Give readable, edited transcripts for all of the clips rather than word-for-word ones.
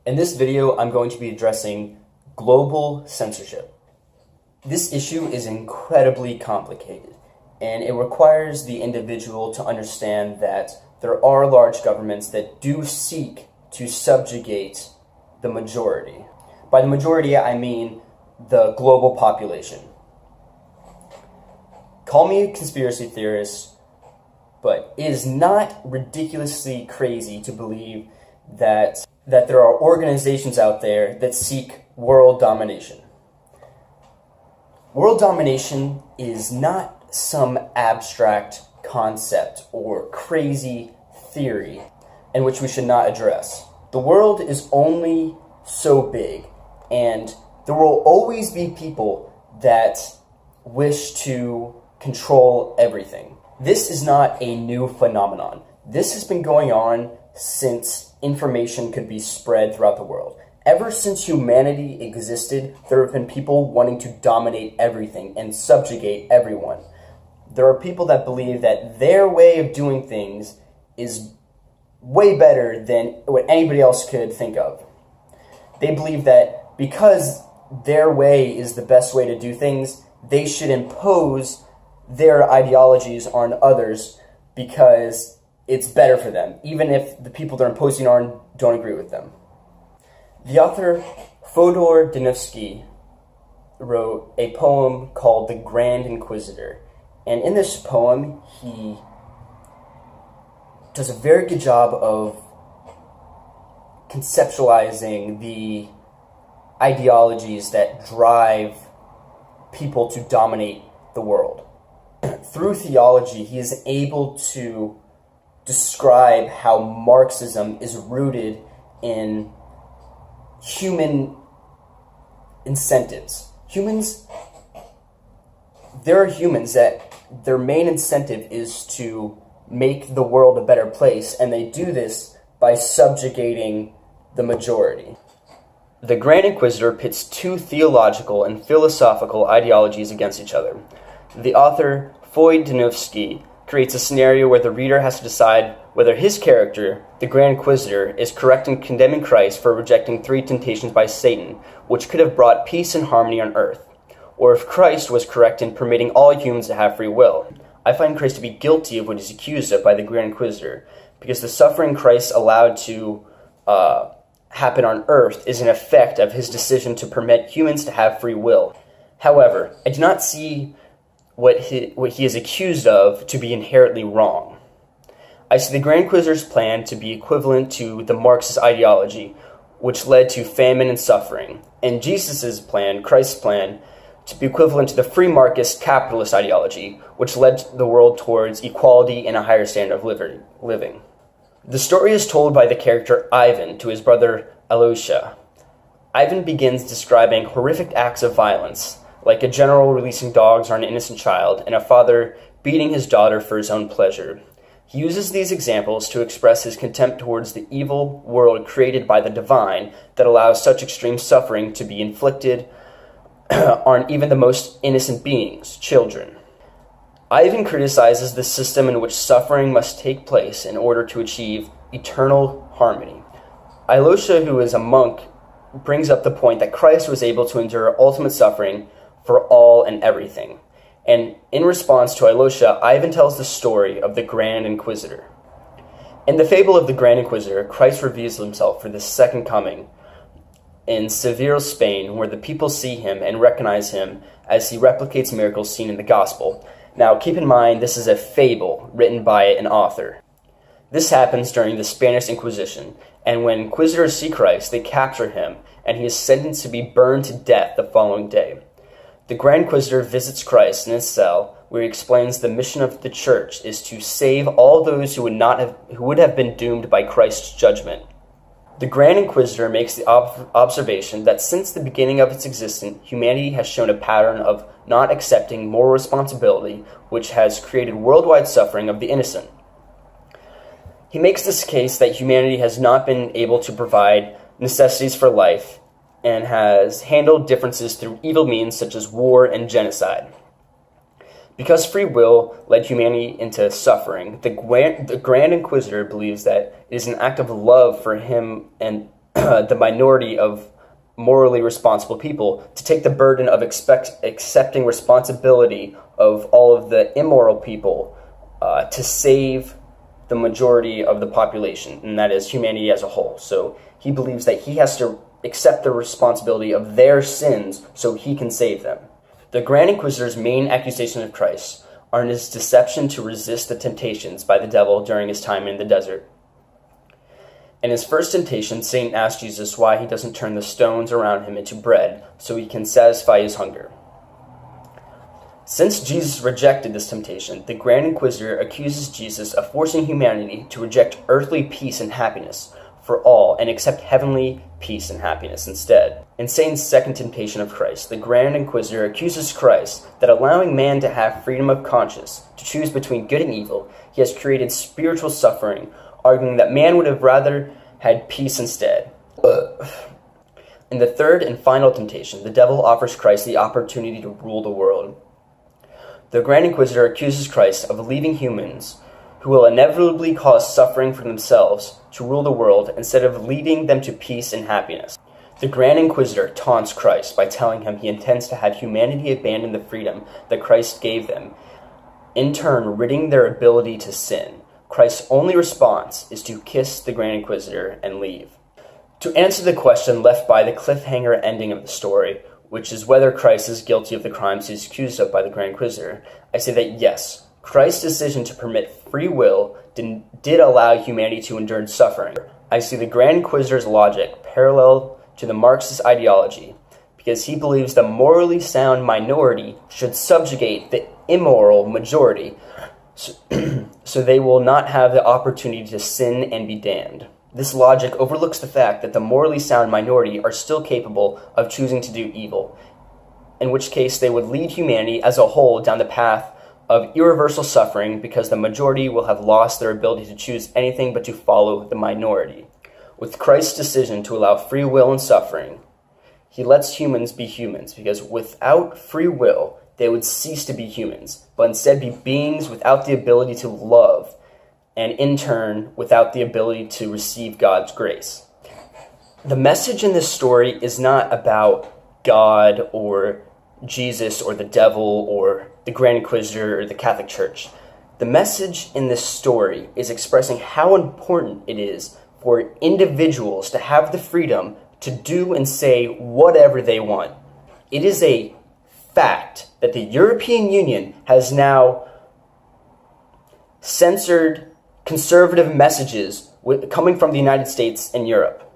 In this video, I'm going to be addressing global censorship. This issue is incredibly complicated, and it requires the individual to understand that there are large governments that do seek to subjugate the majority. By the majority, I mean the global population. Call me a conspiracy theorist, but it is not ridiculously crazy to believe that there are organizations out there that seek world domination. World domination is not some abstract concept or crazy theory in which we should not address. The world is only so big, and there will always be people that wish to control everything. This is not a new phenomenon. This has been going on since information could be spread throughout the world. Ever since humanity existed, there have been people wanting to dominate everything and subjugate everyone. There are people that believe that their way of doing things is way better than what anybody else could think of. They believe that because their way is the best way to do things, they should impose their ideologies on others because it's better for them, even if the people they're imposing on don't agree with them. The author Fyodor Dostoevsky wrote a poem called The Grand Inquisitor, and in this poem he does a very good job of conceptualizing the ideologies that drive people to dominate the world. Through theology, he is able to describe how Marxism is rooted in human incentives. There are humans that their main incentive is to make the world a better place, and they do this by subjugating the majority. The Grand Inquisitor pits two theological and philosophical ideologies against each other. The author, Fyodor Dostoevsky, creates a scenario where the reader has to decide whether his character, the Grand Inquisitor, is correct in condemning Christ for rejecting 3 temptations by Satan, which could have brought peace and harmony on earth, or if Christ was correct in permitting all humans to have free will. I find Christ to be guilty of what he's accused of by the Grand Inquisitor, because the suffering Christ allowed to happen on earth is an effect of his decision to permit humans to have free will. However, I do not see what he is accused of to be inherently wrong. I see the Grand Inquisitor's plan to be equivalent to the Marxist ideology, which led to famine and suffering, and Jesus' plan, Christ's plan, to be equivalent to the free market capitalist ideology, which led the world towards equality and a higher standard of living. The story is told by the character Ivan to his brother Alyosha. Ivan begins describing horrific acts of violence, like a general releasing dogs on an innocent child and a father beating his daughter for his own pleasure. He uses these examples to express his contempt towards the evil world created by the divine that allows such extreme suffering to be inflicted on even the most innocent beings, children. Ivan criticizes the system in which suffering must take place in order to achieve eternal harmony. Alyosha, who is a monk, brings up the point that Christ was able to endure ultimate suffering for all and everything. And in response to Alyosha, Ivan tells the story of the Grand Inquisitor. In the fable of the Grand Inquisitor, Christ reveals himself for the second coming in Seville, Spain, where the people see him and recognize him as he replicates miracles seen in the Gospel. Now, keep in mind, this is a fable written by an author. This happens during the Spanish Inquisition, and when inquisitors see Christ, they capture him, and he is sentenced to be burned to death the following day. The Grand Inquisitor visits Christ in his cell, where he explains the mission of the Church is to save all those who would have been doomed by Christ's judgment. The Grand Inquisitor makes the observation that since the beginning of its existence, humanity has shown a pattern of not accepting moral responsibility, which has created worldwide suffering of the innocent. He makes this case that humanity has not been able to provide necessities for life and has handled differences through evil means such as war and genocide. Because free will led humanity into suffering, the Grand Inquisitor believes that it is an act of love for him and the minority of morally responsible people to take the burden of accepting responsibility of all of the immoral people to save the majority of the population, and that is humanity as a whole. So he believes that he has to accept the responsibility of their sins so he can save them. The Grand Inquisitor's main accusation of Christ are in his deception to resist the temptations by the devil during his time in the desert. In his first temptation, Satan asked Jesus why he doesn't turn the stones around him into bread so he can satisfy his hunger. Since Jesus rejected this temptation, the Grand Inquisitor accuses Jesus of forcing humanity to reject earthly peace and happiness for all and accept heavenly peace and happiness instead. In Satan's second temptation of Christ, the Grand Inquisitor accuses Christ that allowing man to have freedom of conscience to choose between good and evil, he has created spiritual suffering, arguing that man would have rather had peace instead. In the third and final temptation, the devil offers Christ the opportunity to rule the world. The Grand Inquisitor accuses Christ of leaving humans who will inevitably cause suffering for themselves to rule the world instead of leading them to peace and happiness. The Grand Inquisitor taunts Christ by telling him he intends to have humanity abandon the freedom that Christ gave them, in turn ridding their ability to sin. Christ's only response is to kiss the Grand Inquisitor and leave. To answer the question left by the cliffhanger ending of the story, which is whether Christ is guilty of the crimes he's accused of by the Grand Inquisitor, I say that yes, Christ's decision to permit free will did allow humanity to endure suffering. I see the Grand Inquisitor's logic parallel to the Marxist ideology, because he believes the morally sound minority should subjugate the immoral majority, so they will not have the opportunity to sin and be damned. This logic overlooks the fact that the morally sound minority are still capable of choosing to do evil, in which case they would lead humanity as a whole down the path of irreversible suffering because the majority will have lost their ability to choose anything but to follow the minority. With Christ's decision to allow free will and suffering, he lets humans be humans, because without free will, they would cease to be humans, but instead be beings without the ability to love, and in turn, without the ability to receive God's grace. The message in this story is not about God or Jesus or the devil or the Grand Inquisitor or the Catholic Church. The message in this story is expressing how important it is for individuals to have the freedom to do and say whatever they want. It is a fact that the European Union has now censored conservative messages coming from the United States and Europe.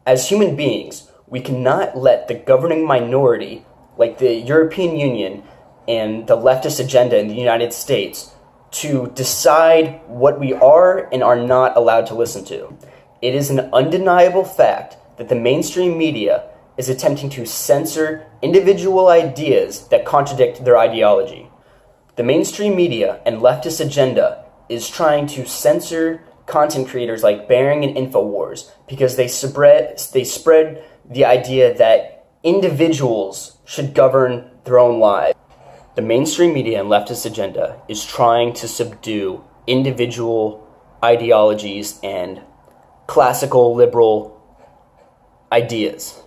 As human beings, we cannot let the governing minority, like the European Union and the leftist agenda in the United States, to decide what we are and are not allowed to listen to. It is an undeniable fact that the mainstream media is attempting to censor individual ideas that contradict their ideology. The mainstream media and leftist agenda is trying to censor content creators like Bearing and InfoWars because they spread the idea that individuals should govern their own lives. The mainstream media and leftist agenda is trying to subdue individual ideologies and classical liberal ideas.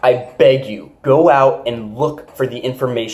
I beg you, go out and look for the information